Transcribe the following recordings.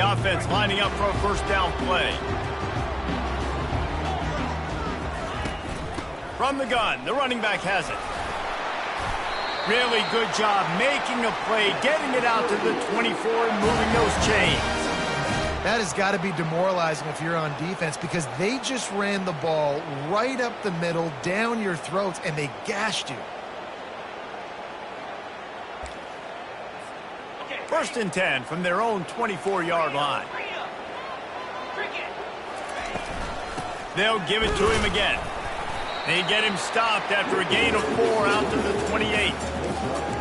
offense lining up for a first down play. From the gun, the running back has it. Really good job making a play, getting it out to the 24 and moving those chains. That has got to be demoralizing if you're on defense because they just ran the ball right up the middle, down your throats, and they gashed you. First and 10 from their own 24-yard line. They'll give it to him again. They get him stopped after a gain of 4 out to the 28.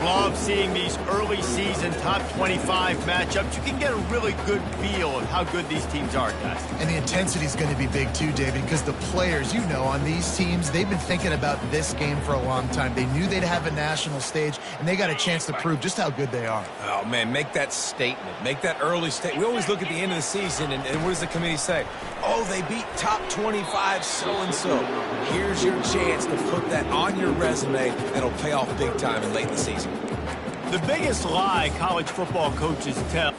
Love seeing these early season top 25 matchups. You can get a really good feel of how good these teams are, guys. And the intensity is going to be big too, David, because the players, you know, on these teams, they've been thinking about this game for a long time. They knew they'd have a national stage, and they got a chance to prove just how good they are. Oh, man, make that statement. Make that early statement. We always look at the end of the season, and what does the committee say? Oh, they beat top 25 so-and-so. Here's your chance to put that on your resume, and it'll pay off big time in late in the season. The biggest lie college football coaches tell.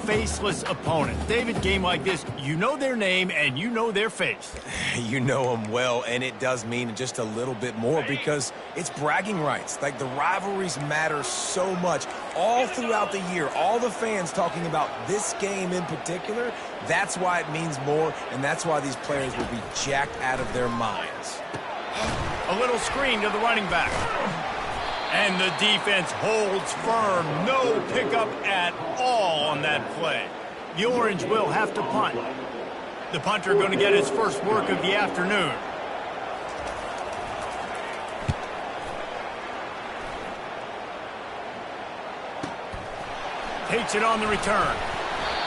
Faceless opponent. David, game like this, you know their name and you know their face. You know them well, and it does mean just a little bit more because it's bragging rights. Like, the rivalries matter so much all throughout the year. All the fans talking about this game in particular, that's why it means more, and that's why these players will be jacked out of their minds. A little screen to the running back. And the defense holds firm. No pickup at all on that play. The Orange will have to punt. The punter going to get his first work of the afternoon. Takes it on the return.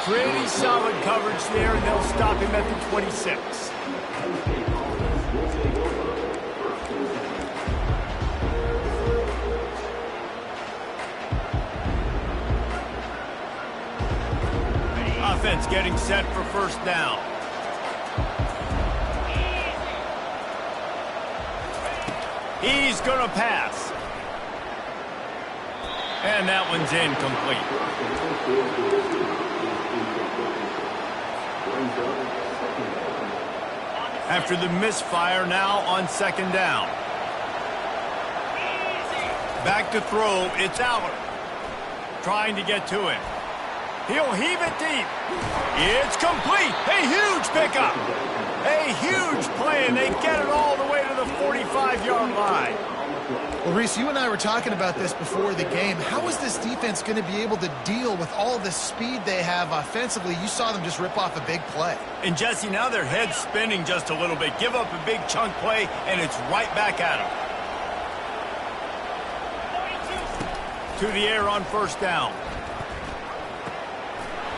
Pretty solid coverage there, and they'll stop him at the 26. Offense getting set for first down. He's going to pass. And that one's incomplete. After the misfire, now on second down. Back to throw, it's Aller. Trying to get to him. He'll heave it deep. It's complete. A huge pickup. A huge play, and they get it all the way to the 45-yard line. Well, Reese, you and I were talking about this before the game. How is this defense going to be able to deal with all the speed they have offensively? You saw them just rip off a big play. And, Jesse, now their head's spinning just a little bit. Give up a big chunk play, and it's right back at them. To the air on first down.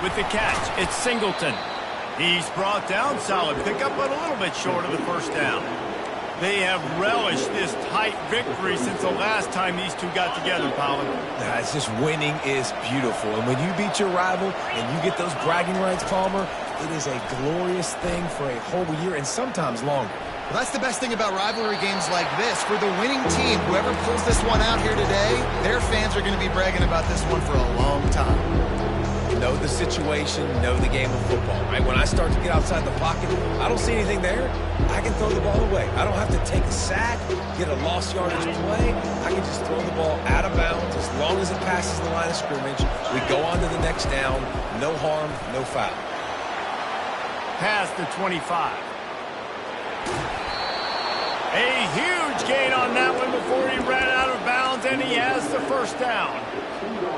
With the catch, it's Singleton. He's brought down, solid pickup, but a little bit short of the first down. They have relished this tight victory since the last time these two got together, Powell. It's just winning is beautiful. And when you beat your rival and you get those bragging rights, Palmer, it is a glorious thing for a whole year and sometimes longer. Well, that's the best thing about rivalry games like this. For the winning team, whoever pulls this one out here today, their fans are going to be bragging about this one for a long time. Know the situation, know the game of football, right? When I start to get outside the pocket, I don't see anything there, I can throw the ball away. I don't have to take a sack, get a lost yardage play. I can just throw the ball out of bounds as long as it passes the line of scrimmage. We go on to the next down. No harm, no foul. Past the 25. A huge gain on that one before he ran out of bounds, and he has the first down.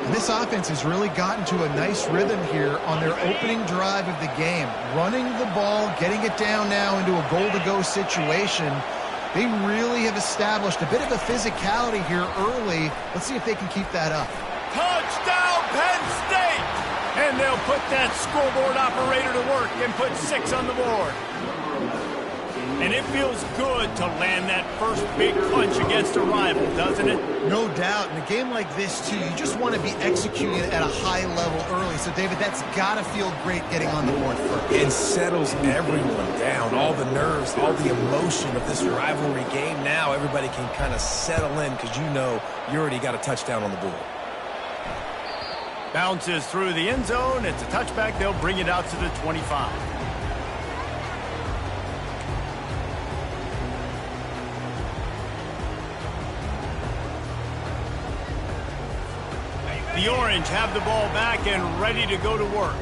And this offense has really gotten to a nice rhythm here on their opening drive of the game. Running the ball, getting it down now into a goal-to-go situation. They really have established a bit of a physicality here early. Let's see if they can keep that up. Touchdown, Penn State! And they'll put that scoreboard operator to work and put 6 on the board. And it feels good to land that first big punch against a rival, doesn't it? No doubt. In a game like this, too, you just want to be executing at a high level early. So, David, that's got to feel great getting on the board first. It settles everyone down. All the nerves, all the emotion of this rivalry game. Now everybody can kind of settle in because you know you already got a touchdown on the board. Bounces through the end zone. It's a touchback. They'll bring it out to the 25. The Orange have the ball back and ready to go to work.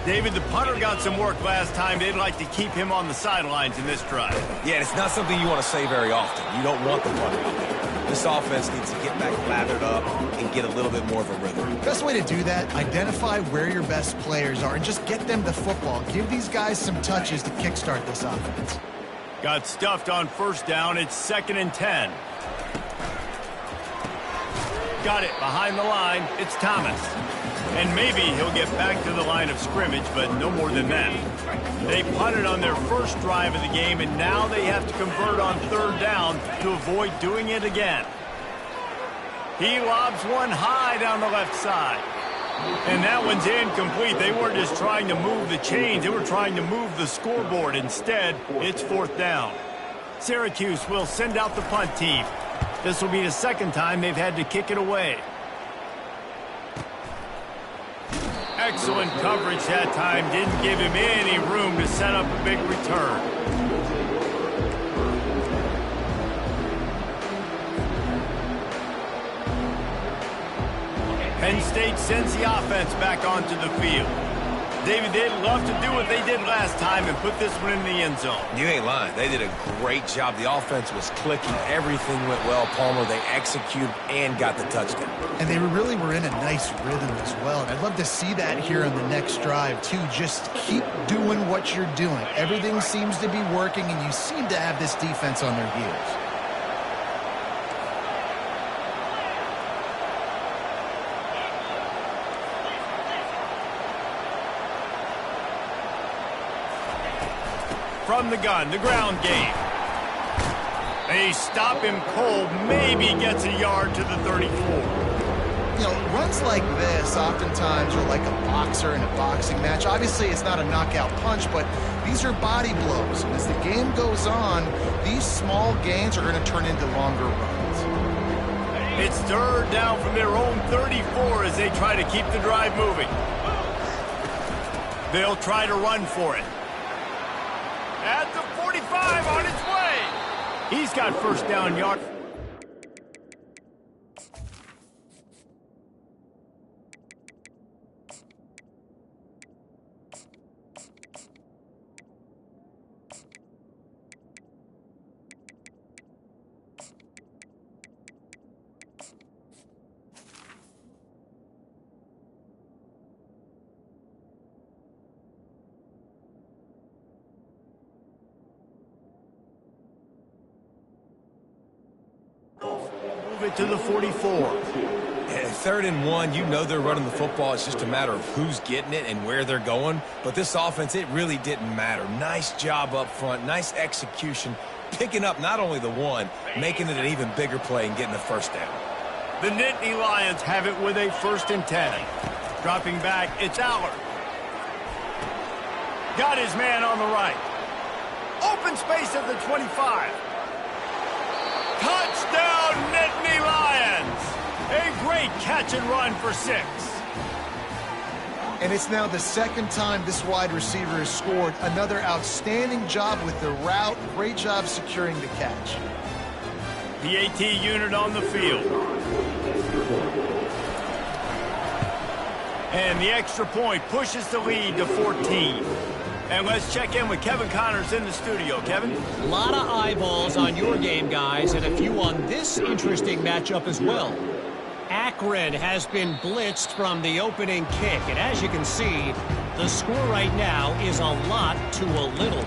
David, the punter got some work last time. They'd like to keep him on the sidelines in this drive. Yeah, it's not something you want to say very often. You don't want the punter out there. This offense needs to get back lathered up and get a little bit more of a rhythm. Best way to do that, identify where your best players are and just get them the football. Give these guys some touches to kickstart this offense. Got stuffed on first down. It's 2nd and 10. Got it behind the line. It's Thomas. And maybe he'll get back to the line of scrimmage, but no more than that. They punted on their first drive of the game, and now they have to convert on 3rd down to avoid doing it again. He lobs one high down the left side. And that one's incomplete. They weren't just trying to move the chains. They were trying to move the scoreboard. Instead, it's 4th down. Syracuse will send out the punt team. This will be the 2nd time they've had to kick it away. Excellent coverage that time. Didn't give him any room to set up a big return. Penn State sends the offense back onto the field. David, they'd love to do what they did last time and put this one in the end zone. You ain't lying. They did a great job. The offense was clicking. Everything went well, Palmer. They executed and got the touchdown. And they really were in a nice rhythm as well. And I'd love to see that here on the next drive, too. Just keep doing what you're doing. Everything seems to be working, and you seem to have this defense on their heels. From the gun, the ground game. They stop him cold, maybe gets a yard to the 34. You know, runs like this oftentimes are like a boxer in a boxing match. Obviously, it's not a knockout punch, but these are body blows. And as the game goes on, these small gains are going to turn into longer runs. It's 3rd down from their own 34 as they try to keep the drive moving. They'll try to run for it. At the 45 on its way. He's got first down yard. It to the 44. And 3rd and 1, you know they're running the football. It's just a matter of who's getting it and where they're going. But this offense, it really didn't matter. Nice job up front, nice execution, picking up not only the one, making it an even bigger play and getting the first down. The Nittany Lions have it with a 1st and 10. Dropping back, it's Allard. Got his man on the right. Open space at the 25. Touchdown, Nittany Lions! A great catch and run for 6. And it's now the 2nd time this wide receiver has scored. Another outstanding job with the route. Great job securing the catch. The AT unit on the field. And the extra point pushes the lead to 14. And let's check in with Kevin Connors in the studio. Kevin? A lot of eyeballs on your game, guys, and a few on this interesting matchup as well. Akron has been blitzed from the opening kick, and as you can see, the score right now is a lot to a little.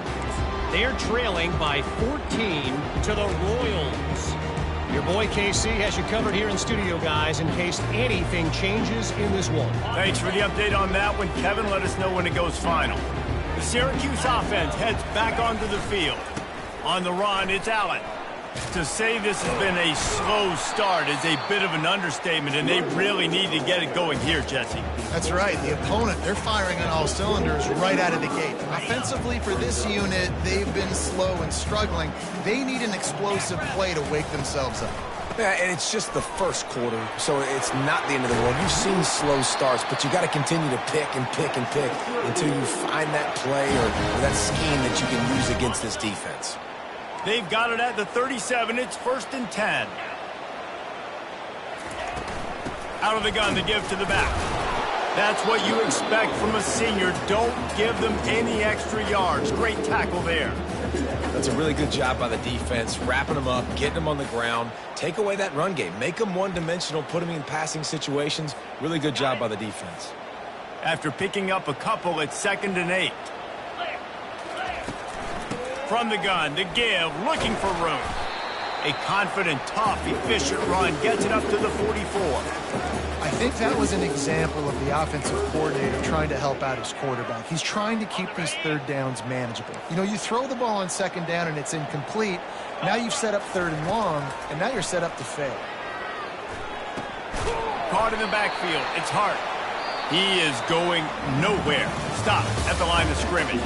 They're trailing by 14 to the Royals. Your boy KC has you covered here in studio, guys, in case anything changes in this one. Thanks for the update on that one, Kevin. Let us know when it goes final. The Syracuse offense heads back onto the field. On the run, it's Allen. To say this has been a slow start is a bit of an understatement, and they really need to get it going here, Jesse. That's right. The opponent, they're firing on all cylinders right out of the gate. Offensively, for this unit, they've been slow and struggling. They need an explosive play to wake themselves up. Yeah, and it's just the first quarter, so it's not the end of the world. You've seen slow starts, but you got to continue to pick and pick and pick until you find that play or that scheme that you can use against this defense. They've got it at the 37. It's 1st and 10. Out of the gun, the give to the back. That's what you expect from a senior. Don't give them any extra yards. Great tackle there. That's a really good job by the defense, wrapping them up, getting them on the ground. Take away that run game. Make them one-dimensional, put them in passing situations. Really good job by the defense. After picking up a couple, it's 2nd and 8. From the gun, the give, looking for room. A confident, tough, efficient run gets it up to the 44. I think that was an example of the offensive coordinator trying to help out his quarterback. He's trying to keep these third downs manageable. You know, you throw the ball on 2nd down and it's incomplete. Now you've set up 3rd and long, and now you're set up to fail. Caught in the backfield. It's Hart. He is going nowhere. Stop at the line of scrimmage.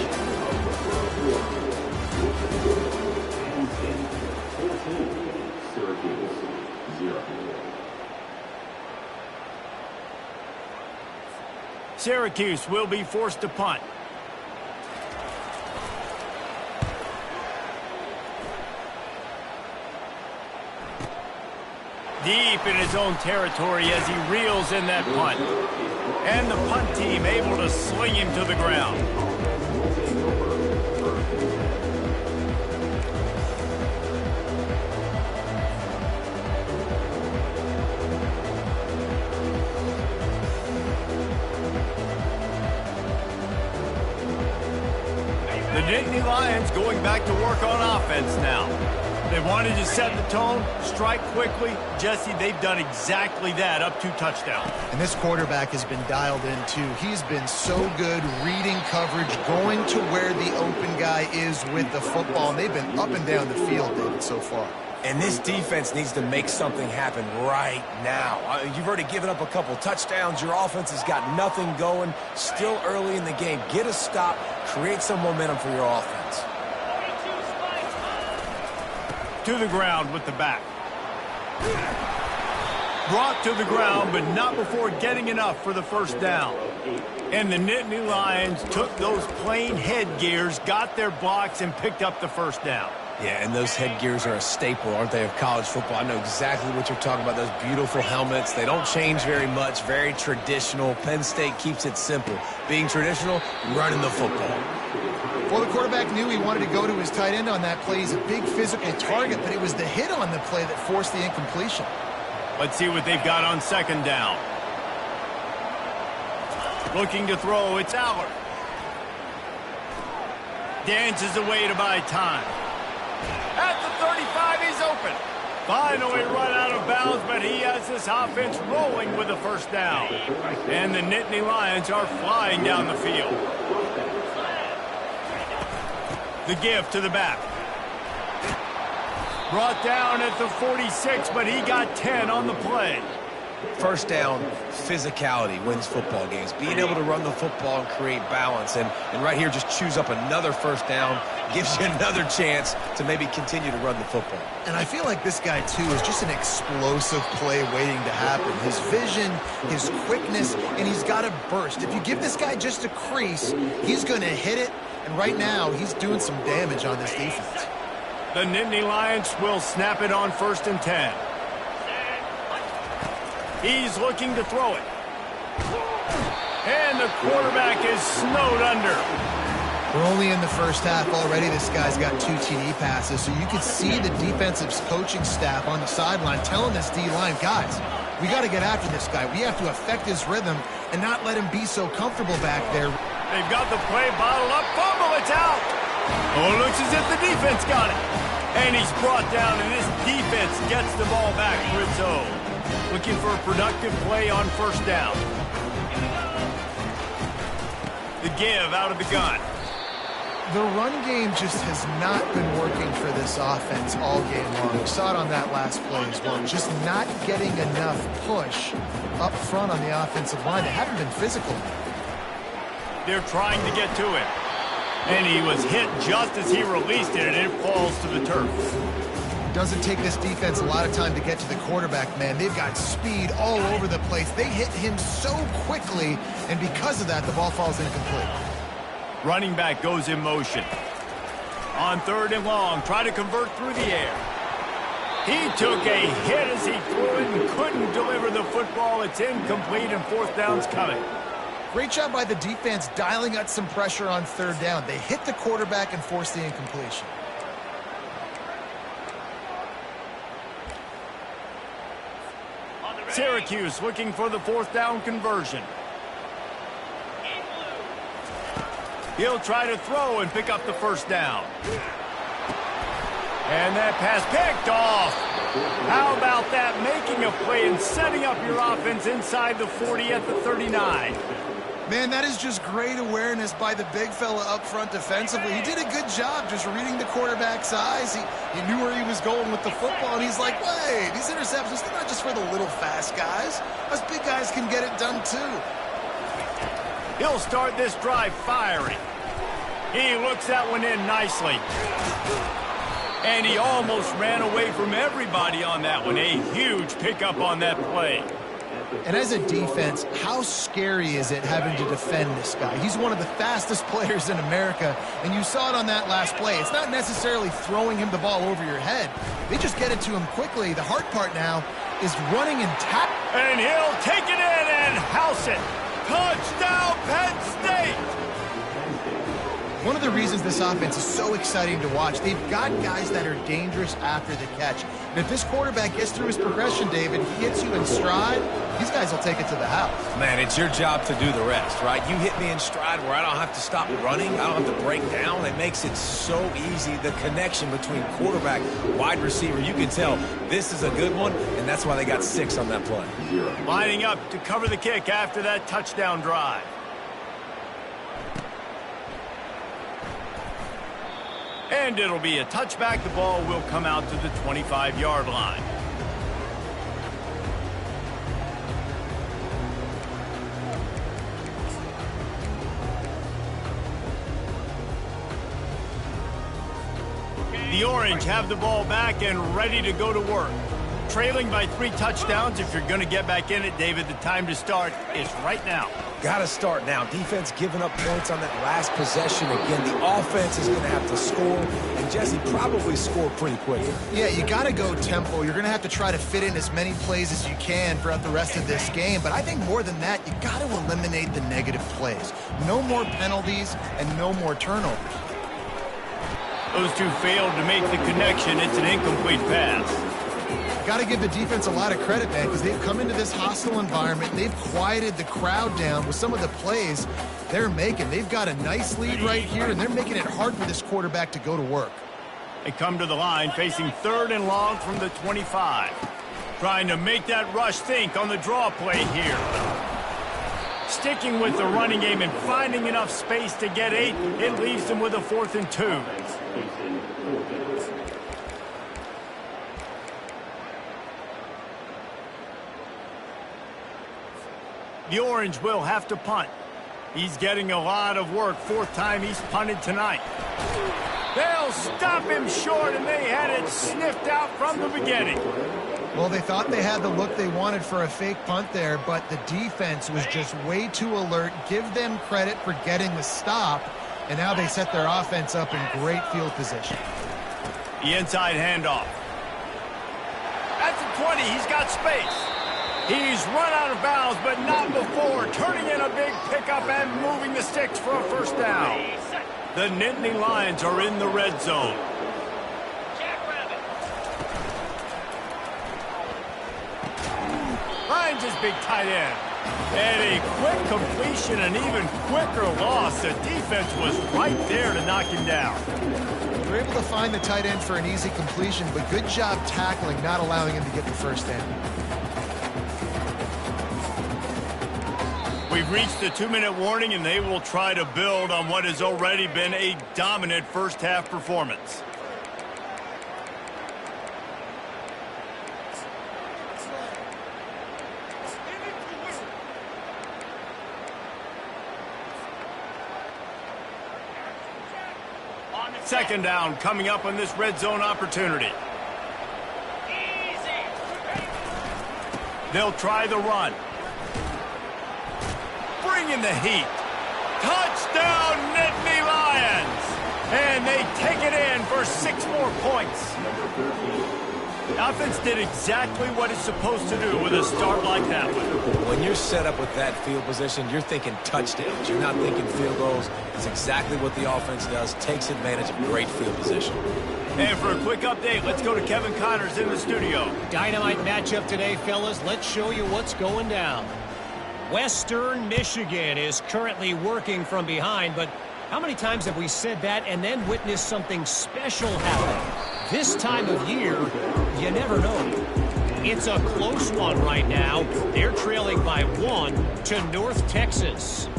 Syracuse will be forced to punt. Deep in his own territory as he reels in that punt. And the punt team able to sling him to the ground. The Nittany Lions going back to work on offense now. They wanted to set the tone, strike quickly. Jesse, they've done exactly that, up 2 touchdowns. And this quarterback has been dialed in, too. He's been so good reading coverage, going to where the open guy is with the football. And they've been up and down the field, David, so far. And this defense needs to make something happen right now. You've already given up a couple touchdowns. Your offense has got nothing going. Still early in the game. Get a stop. Create some momentum for your offense. To the ground with the back. Brought to the ground, but not before getting enough for the 1st down. And the Nittany Lions took those plain headgears, got their blocks, and picked up the 1st down. Yeah, and those headgears are a staple, aren't they, of college football? I know exactly what you're talking about, those beautiful helmets. They don't change very much, very traditional. Penn State keeps it simple. Being traditional, running the football. Well, the quarterback knew he wanted to go to his tight end on that play. He's a big physical target, but it was the hit on the play that forced the incompletion. Let's see what they've got on 2nd down. Looking to throw, it's Allard. Dances away to buy time. At the 35, he's open. Finally run out of bounds, but he has this offense rolling with the 1st down. And the Nittany Lions are flying down the field. The give to the back. Brought down at the 46, but he got 10 on the play. 1st down, physicality wins football games. Being able to run the football and create balance. And right here, just choose up another 1st down. Gives you another chance to maybe continue to run the football. And I feel like this guy, too, is just an explosive play waiting to happen. His vision, his quickness, and he's got a burst. If you give this guy just a crease, he's going to hit it. And right now, he's doing some damage on this defense. The Nittany Lions will snap it on 1st and 10. He's looking to throw it. And the quarterback is snowed under. We're only in the first half. Already this guy's got 2 TD passes, so you could see the defensive coaching staff on the sideline telling this D-line, guys, we got to get after this guy. We have to affect his rhythm and not let him be so comfortable back there. They've got the play bottled up. Fumble, it's out. Oh, it looks as if the defense got it. And he's brought down, and this defense gets the ball back for its own. Looking for a productive play on first down. The give out of the gun. The run game just has not been working for this offense all game long. We saw it on that last play as well. Just not getting enough push up front on the offensive line. They haven't been physical. They're trying to get to him. And he was hit just as he released it, and it falls to the turf. Doesn't take this defense a lot of time to get to the quarterback, man. They've got speed all over the place. They hit him so quickly, and because of that, the ball falls incomplete. Running back goes in motion. On 3rd and long, try to convert through the air. He took a hit as he threw it and couldn't deliver the football. It's incomplete, and 4th down's coming. Great job by the defense dialing out some pressure on 3rd down. They hit the quarterback and forced the incompletion. Syracuse looking for the 4th down conversion. He'll try to throw and pick up the 1st down. And that pass picked off. How about that? Making a play and setting up your offense inside the 40 at the 39. Man, that is just great awareness by the big fella up front defensively. He did a good job just reading the quarterback's eyes. He knew where he was going with the football, and he's like, wait, these interceptions, they're not just for the little fast guys. Us big guys can get it done too. He'll start this drive firing. He looks that one in nicely. And he almost ran away from everybody on that one. A huge pickup on that play. And as a defense, how scary is it having to defend this guy? He's one of the fastest players in America, and you saw it on that last play. It's not necessarily throwing him the ball over your head. They just get it to him quickly. The hard part now is running and tap. And he'll take it in and house it. Touchdown, Penn State! One of the reasons this offense is so exciting to watch, they've got guys that are dangerous after the catch. And if this quarterback gets through his progression, David, he hits you in stride, these guys will take it to the house. Man, it's your job to do the rest, right? You hit me in stride where I don't have to stop running. I don't have to break down. It makes it so easy. The connection between quarterback, wide receiver, you can tell this is a good one, and that's why they got 6 on that play. Lining up to cover the kick after that touchdown drive. And it'll be a touchback. The ball will come out to the 25-yard line. The Orange have the ball back and ready to go to work. Trailing by 3 touchdowns. If you're going to get back in it, David, the time to start is right now. Got to start now. Defense giving up points on that last possession. Again, the offense is going to have to score, and Jesse probably score pretty quickly. Yeah, you got to go tempo. You're going to have to try to fit in as many plays as you can throughout the rest of this game. But I think more than that, you got to eliminate the negative plays. No more penalties and no more turnovers. Those two failed to make the connection. It's an incomplete pass. Got to give the defense a lot of credit, man, because they've come into this hostile environment. They've quieted the crowd down with some of the plays they're making. They've got a nice lead right here, and they're making it hard for this quarterback to go to work. They come to the line facing 3rd and long from the 25. Trying to make that rush think on the draw play here. Sticking with the running game and finding enough space to get 8, it leaves them with a 4th and 2. The Orange will have to punt. He's getting a lot of work. 4th time he's punted tonight. They'll stop him short, and they had it sniffed out from the beginning. Well, they thought they had the look they wanted for a fake punt there, but the defense was just way too alert. Give them credit for getting the stop, and now they set their offense up in great field position. The inside handoff. At the 20, he's got space. He's run out of bounds, but not before. Turning in a big pickup and moving the sticks for a 1st down. The Nittany Lions are in the red zone. Finds his big tight end. And a quick completion, an even quicker loss. The defense was right there to knock him down. They're able to find the tight end for an easy completion, but good job tackling, not allowing him to get the first down. We've reached the 2-minute warning, and they will try to build on what has already been a dominant first-half performance. Second down coming up on this red zone opportunity. They'll try the run. Bring in the heat. Touchdown, Nittany Lions! And they take it in for 6 more points. The offense did exactly what it's supposed to do with a start like that one. When you're set up with that field position, you're thinking touchdowns. You're not thinking field goals. It's exactly what the offense does. Takes advantage of great field position. And for a quick update, let's go to Kevin Connors in the studio. Dynamite matchup today, fellas. Let's show you what's going down. Western Michigan is currently working from behind, but how many times have we said that and then witnessed something special happen? This time of year, you never know. It's a close one right now. They're trailing by 1 to North Texas.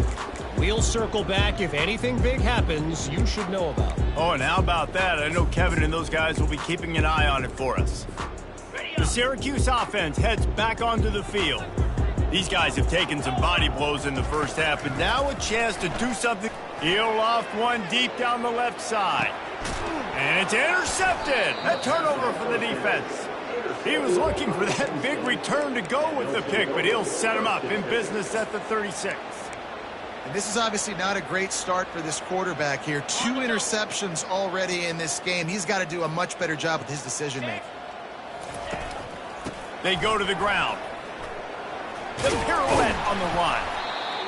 We'll circle back. If anything big happens, you should know about it. Oh, and how about that? I know Kevin and those guys will be keeping an eye on it for us. The Syracuse offense heads back onto the field. These guys have taken some body blows in the first half, but now a chance to do something. He'll loft one deep down the left side. And it's intercepted. A turnover for the defense. He was looking for that big return to go with the pick, but he'll set him up in business at the 36. And this is obviously not a great start for this quarterback here. 2 interceptions already in this game. He's got to do a much better job with his decision-making. They go to the ground. The pirouette on the run.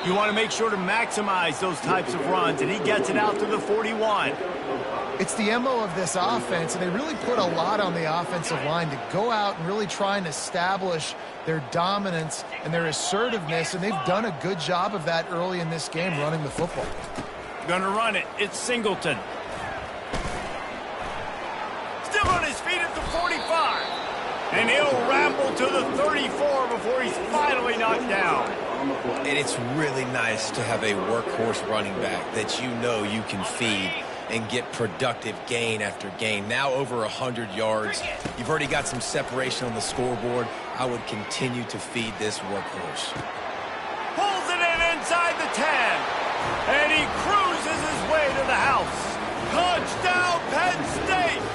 You want to make sure to maximize those types of runs, and he gets it out to the 41. It's the MO of this offense, and they really put a lot on the offensive line to go out and really try and establish their dominance and their assertiveness, and they've done a good job of that early in this game running the football. Gonna run it. It's Singleton. Still on his feet at the 45. And he'll ramble to the 34 before he's finally knocked down. And it's really nice to have a workhorse running back that you know you can feed and get productive gain after gain. Now over 100 yards. You've already got some separation on the scoreboard. I would continue to feed this workhorse. Pulls it in inside the 10. And he cruises his way to the house. Touchdown, Penn State!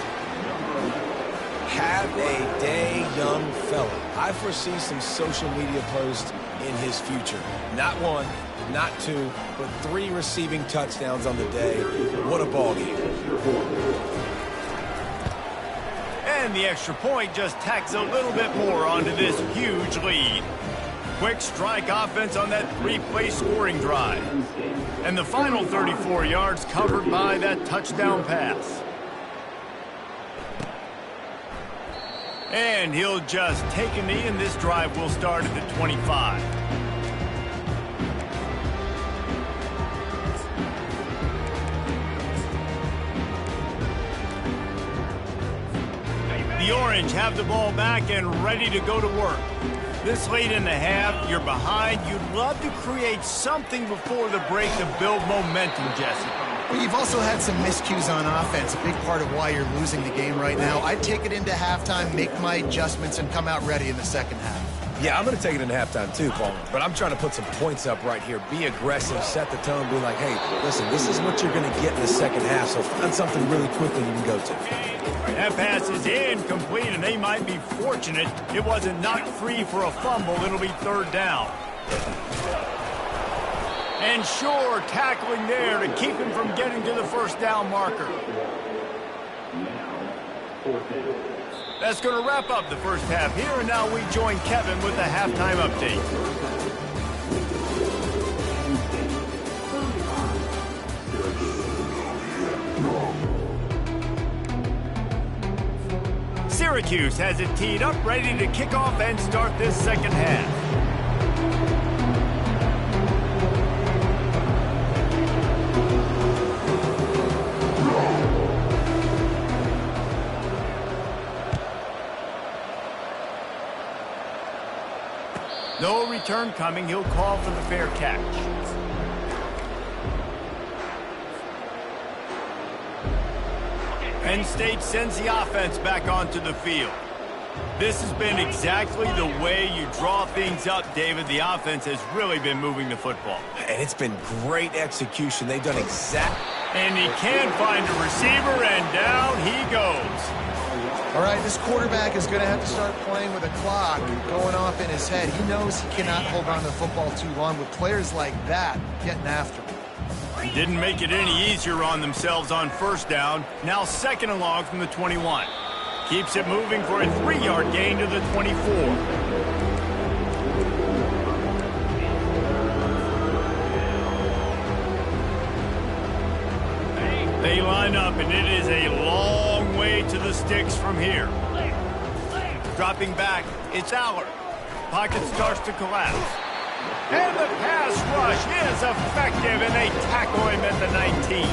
Have a day, young fella. I foresee some social media posts in his future. Not 1, not 2, but 3 receiving touchdowns on the day. What a ball game. And the extra point just tacks a little bit more onto this huge lead. Quick strike offense on that 3-play scoring drive. And the final 34 yards covered by that touchdown pass. And he'll just take a knee, and this drive will start at the 25. The Orange have the ball back and ready to go to work. This late in the half, you're behind. You'd love to create something before the break to build momentum, Jesse. Well, you've also had some miscues on offense, a big part of why you're losing the game right now. I'd take it into halftime, make my adjustments, and come out ready in the second half. Yeah, I'm going to take it into halftime too, Paul. But I'm trying to put some points up right here. Be aggressive, set the tone, be like, hey, listen, this is what you're going to get in the second half, so find something really quickly you can go to. That pass is incomplete, and they might be fortunate it wasn't knocked free for a fumble. It'll be 3rd down. And sure, tackling there to keep him from getting to the 1st down marker. That's going to wrap up the first half here, and now we join Kevin with the halftime update. Syracuse has it teed up, ready to kick off and start this second half. No return coming. He'll call for the fair catch. Penn State sends the offense back onto the field. This has been exactly the way you draw things up, David. The offense has really been moving the football. And it's been great execution. They've done exactly. And he can find a receiver, and down he goes. All right, this quarterback is going to have to start playing with a clock going off in his head. He knows he cannot hold on to the football too long with players like that getting after him. Didn't make it any easier on themselves on first down. Now second and long from the 21. Keeps it moving for a 3-yard gain to the 24. They line up, and it is a long way to the sticks from here. Dropping back, it's Aller. Pocket starts to collapse. And the pass rush is effective, and they tackle him at the 19.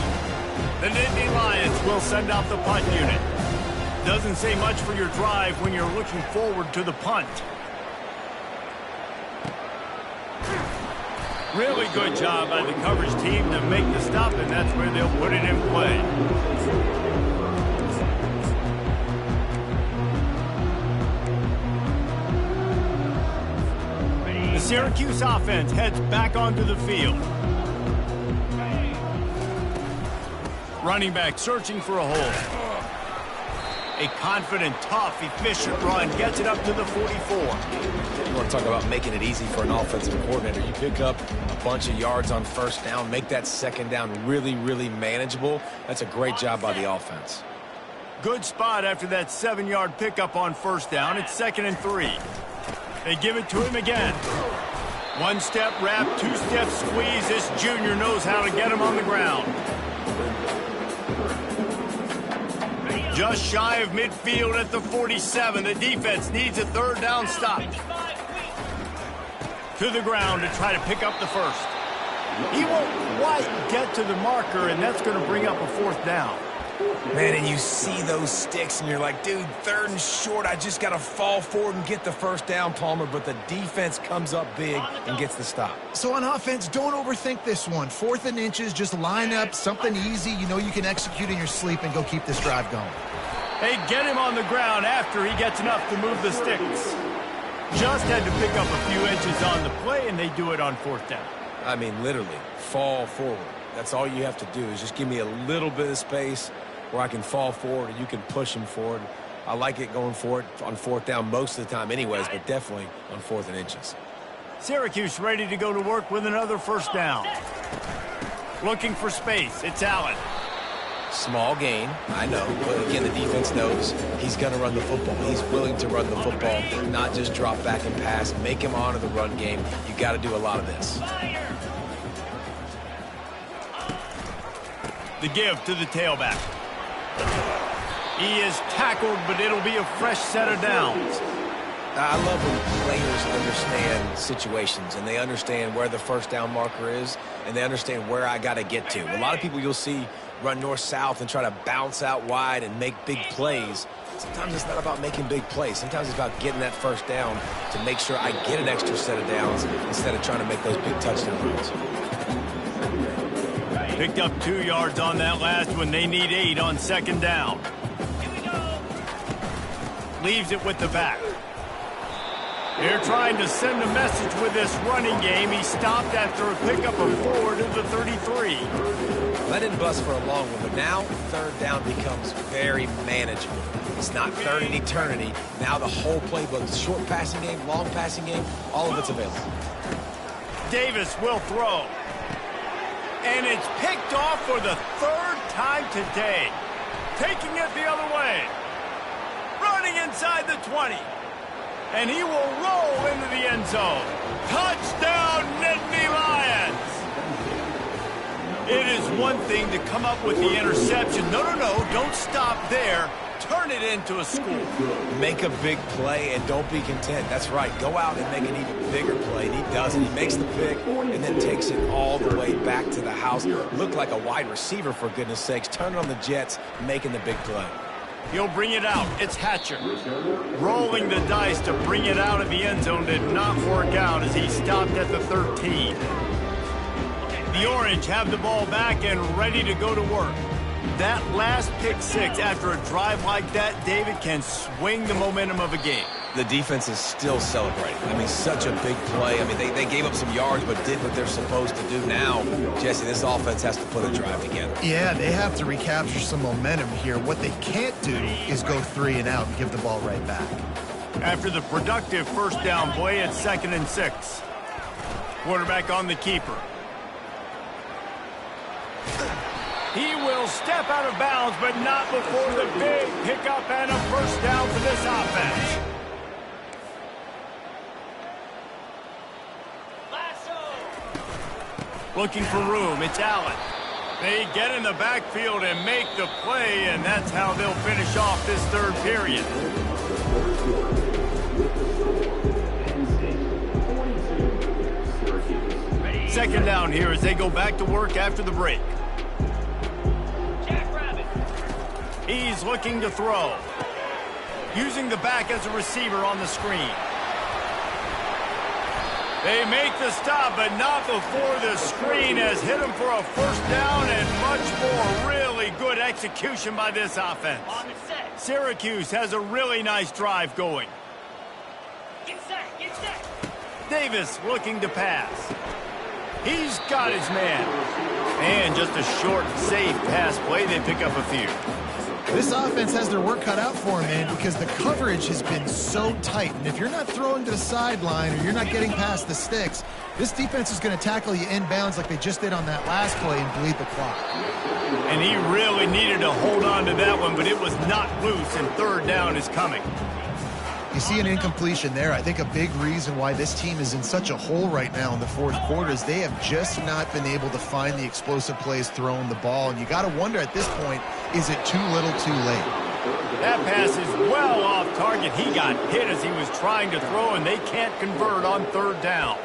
The Nittany Lions will send out the punt unit. Doesn't say much for your drive when you're looking forward to the punt. Really good job by the coverage team to make the stop, and that's where they'll put it in play. The Syracuse offense heads back onto the field. Running back searching for a hole. A confident, tough, efficient run gets it up to the 44. You want to talk about making it easy for an offensive coordinator. You pick up a bunch of yards on first down, make that second down really, really manageable. That's a great job by the offense. Good spot after that 7-yard pickup on first down. It's 2nd and 3. They give it to him again. 1-step wrap, 2-step squeeze. This junior knows how to get him on the ground. Just shy of midfield at the 47. The defense needs a 3rd down stop. To the ground to try to pick up the first. He won't quite get to the marker, and that's going to bring up a 4th down. Man, and you see those sticks, and you're like, dude, 3rd and short. I just got to fall forward and get the first down, Palmer. But the defense comes up big and gets the stop. So on offense, don't overthink this one. 4th and inches, just line up something easy you know you can execute in your sleep and go keep this drive going. They get him on the ground after he gets enough to move the sticks. Just had to pick up a few inches on the play, and they do it on 4th down. I mean, literally, fall forward. That's all you have to do is just give me a little bit of space where I can fall forward and you can push him forward. I like it going for it on 4th down most of the time anyways, but definitely on 4th and inches. Syracuse ready to go to work with another first down. Looking for space. It's Allen. Small gain, I know, but again, the defense knows he's going to run the football. He's willing to run the football, not just drop back and pass, make him honor the run game. You got to do a lot of this. The give to the tailback. He is tackled, but it'll be a fresh set of downs. I love when players understand situations and they understand where the first down marker is and they understand where I got to get to. A lot of people you'll see run north-south and try to bounce out wide and make big plays. Sometimes it's not about making big plays. Sometimes it's about getting that first down to make sure I get an extra set of downs instead of trying to make those big touchdown runs. Picked up 2 yards on that last one. They need 8 on 2nd down. Leaves it with the back. They're trying to send a message with this running game. He stopped after a pickup of 4 to the 33. Let it bust for a long one, but now 3rd down becomes very manageable. It's not 3rd and eternity. Now the whole playbook, the short passing game, long passing game, all of it's available. Davis will throw. And it's picked off for the 3rd time today. Taking it the other way. Running inside the 20. And he will roll into the end zone. Touchdown, Nittany Lions! It is one thing to come up with the interception. No, don't stop there. turn it into a score. Make a big play and don't be content. That's right. Go out and make an even bigger play. And he does it. He makes the pick and then takes it all the way back to the house. Looked like a wide receiver, for goodness sakes. Turning on the jets, making the big play. He'll bring it out. It's Hatcher. Rolling the dice to bring it out of the end zone did not work out as he stopped at the 13. The Orange have the ball back and ready to go to work. That last pick six after a drive like that, David, can swing the momentum of a game. The defense is still celebrating. I mean, such a big play. I mean, they gave up some yards but did what they're supposed to do. Now, Jesse, this offense has to put a drive together. Yeah, they have to recapture some momentum here. What they can't do is go 3 and out and give the ball right back. After the productive first down play, it's 2nd and 6. Quarterback on the keeper. He will step out of bounds, but not before the big pickup and a first down for this offense. Looking for room, it's Allen. They get in the backfield and make the play, and that's how they'll finish off this third period. Second down here as they go back to work after the break. He's looking to throw. Using the back as a receiver on the screen. They make the stop, but not before the screen has hit him for a first down and much more. Really good execution by this offense. Syracuse has a really nice drive going. Get set. Davis looking to pass. He's got his man. And just a short, safe pass play. They pick up a few. This offense has their work cut out for them, man, because the coverage has been so tight. And if you're not throwing to the sideline or you're not getting past the sticks, this defense is going to tackle you inbounds like they just did on that last play and bleed the clock. And he really needed to hold on to that one, but it was not loose, and third down is coming. You see an incompletion there. I think a big reason why this team is in such a hole right now in the fourth quarter is they have just not been able to find the explosive plays throwing the ball. And you got to wonder at this point, is it too little too late? That pass is well off target. He got hit as he was trying to throw, and they can't convert on third down.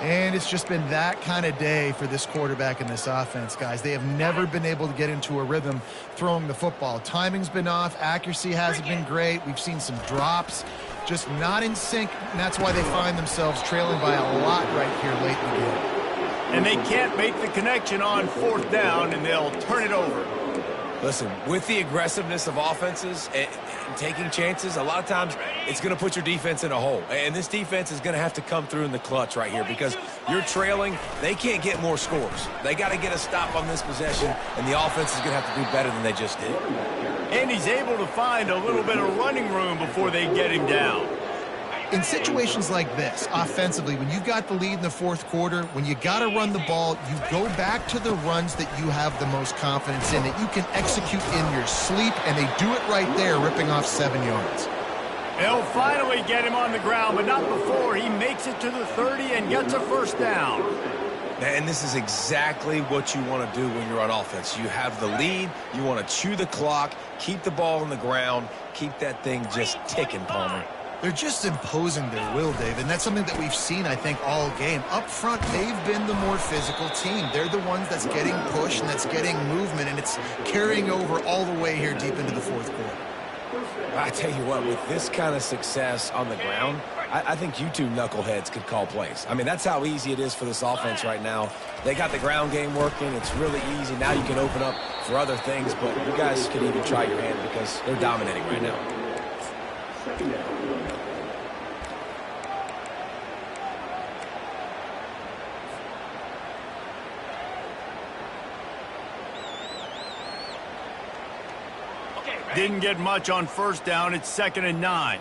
And it's just been that kind of day for this quarterback and this offense, guys. They have never been able to get into a rhythm throwing the football. Timing's been off. Accuracy hasn't been great. We've seen some drops, just not in sync, and that's why they find themselves trailing by a lot right here late in the game. And they can't make the connection on fourth down, and they'll turn it over. Listen, with the aggressiveness of offenses and taking chances, a lot of times it's going to put your defense in a hole. And this defense is going to have to come through in the clutch right here because you're trailing. They can't get more scores. They got to get a stop on this possession, and the offense is going to have to do better than they just did. And he's able to find a little bit of running room before they get him down. In situations like this, offensively, when you've got the lead in the fourth quarter, when you got to run the ball, you go back to the runs that you have the most confidence in, that you can execute in your sleep, and they do it right there, ripping off 7 yards. They'll finally get him on the ground, but not before he makes it to the 30 and gets a first down. And this is exactly what you want to do when you're on offense. You have the lead, you want to chew the clock, keep the ball on the ground, keep that thing just ticking, Palmer. They're just imposing their will, Dave, and that's something that we've seen, I think, all game. Up front, they've been the more physical team. They're the ones that's getting pushed and that's getting movement, and it's carrying over all the way here deep into the fourth quarter. I tell you what, with this kind of success on the ground, I think you two knuckleheads could call plays. I mean, that's how easy it is for this offense right now. They got the ground game working. It's really easy. Now you can open up for other things, but you guys could even try your hand because they're dominating right now. Didn't get much on first down. It's 2nd and 9.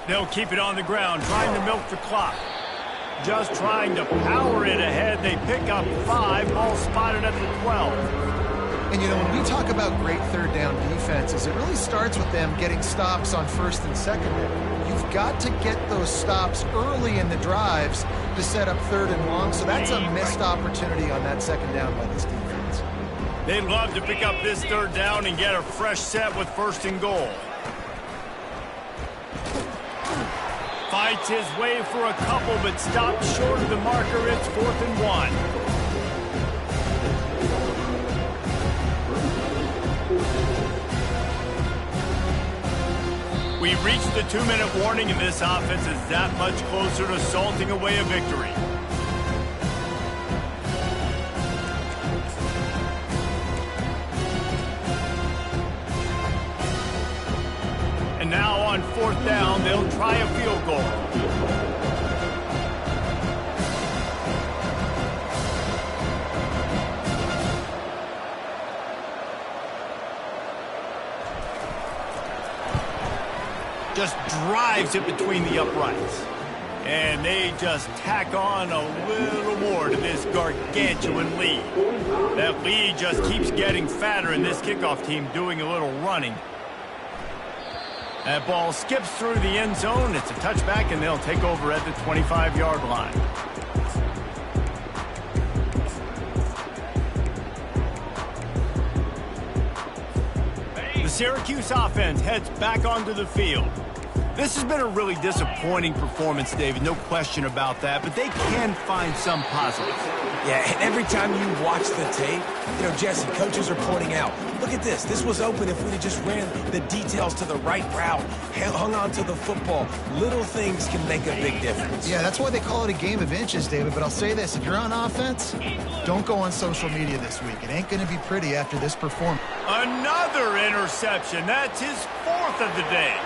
They'll keep it on the ground, trying to milk the clock. Just trying to power it ahead. They pick up 5. Ball spotted at the 12. And, you know, when we talk about great third down defenses, it really starts with them getting stops on first and second down. You've got to get those stops early in the drives to set up third and long. So that's a missed opportunity on that second down by this defense. They'd love to pick up this third down and get a fresh set with 1st and goal. Fights his way for a couple, but stops short of the marker. It's 4th and 1. We reached the 2-minute warning, and this offense is that much closer to salting away a victory. And now on 4th down, they'll try a field goal. Just drives it between the uprights. And they just tack on a little more to this gargantuan lead. That lead just keeps getting fatter, and this kickoff team doing a little running. That ball skips through the end zone. It's a touchback, and they'll take over at the 25-yard line. The Syracuse offense heads back onto the field. This has been a really disappointing performance, David, no question about that, but they can find some positives. Yeah, and every time you watch the tape, Jesse, coaches are pointing out, look at this. This was open if we had just ran the details to the right route, hung on to the football. Little things can make a big difference. Yeah, that's why they call it a game of inches, David, but I'll say this. If you're on offense, don't go on social media this week. It ain't going to be pretty after this performance. Another interception. That's his 4th of the day.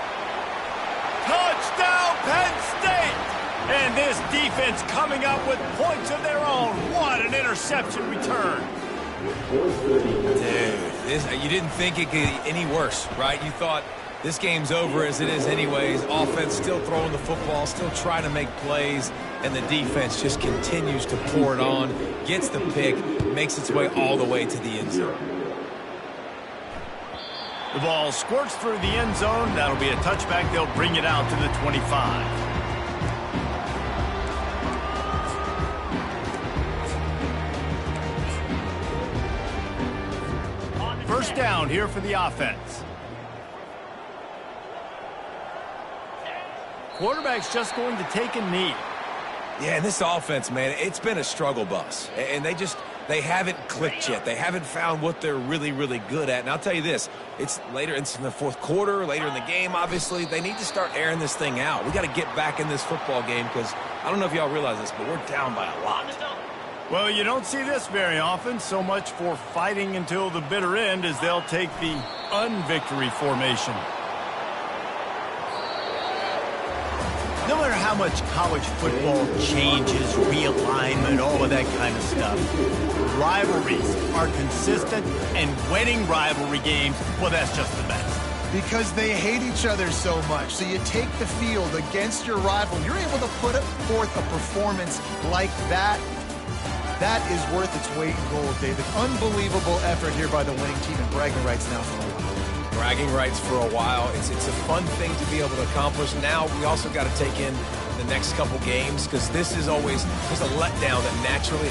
Touchdown, Penn State! And this defense coming up with points of their own. What an interception return. Dude, you didn't think it could get any worse, right? You thought this game's over as it is anyways. Offense still throwing the football, still trying to make plays, and the defense just continues to pour it on, gets the pick, makes its way all the way to the end zone. The ball squirts through the end zone. That'll be a touchback. They'll bring it out to the 25. First down here for the offense. Quarterback's just going to take a knee. Yeah, and this offense, man, it's been a struggle bus. And they haven't clicked yet. They haven't found what they're really, really good at. And I'll tell you this, it's later in the 4th quarter, later in the game, obviously. They need to start airing this thing out. We got to get back in this football game because I don't know if y'all realize this, but we're down by a lot. Well, you don't see this very often. So much for fighting until the bitter end as they'll take the unvictory formation. No matter how much college football changes, realignment, all of that kind of stuff, rivalries are consistent, and winning rivalry games, well, that's just the best. Because they hate each other so much. So you take the field against your rival. You're able to put forth a performance like that. That is worth its weight in gold, David. Unbelievable effort here by the winning team, and bragging rights now for a while. Bragging rights for a while. It's a fun thing to be able to accomplish. Now we also got to take in the next couple games because this is always there's a letdown that naturally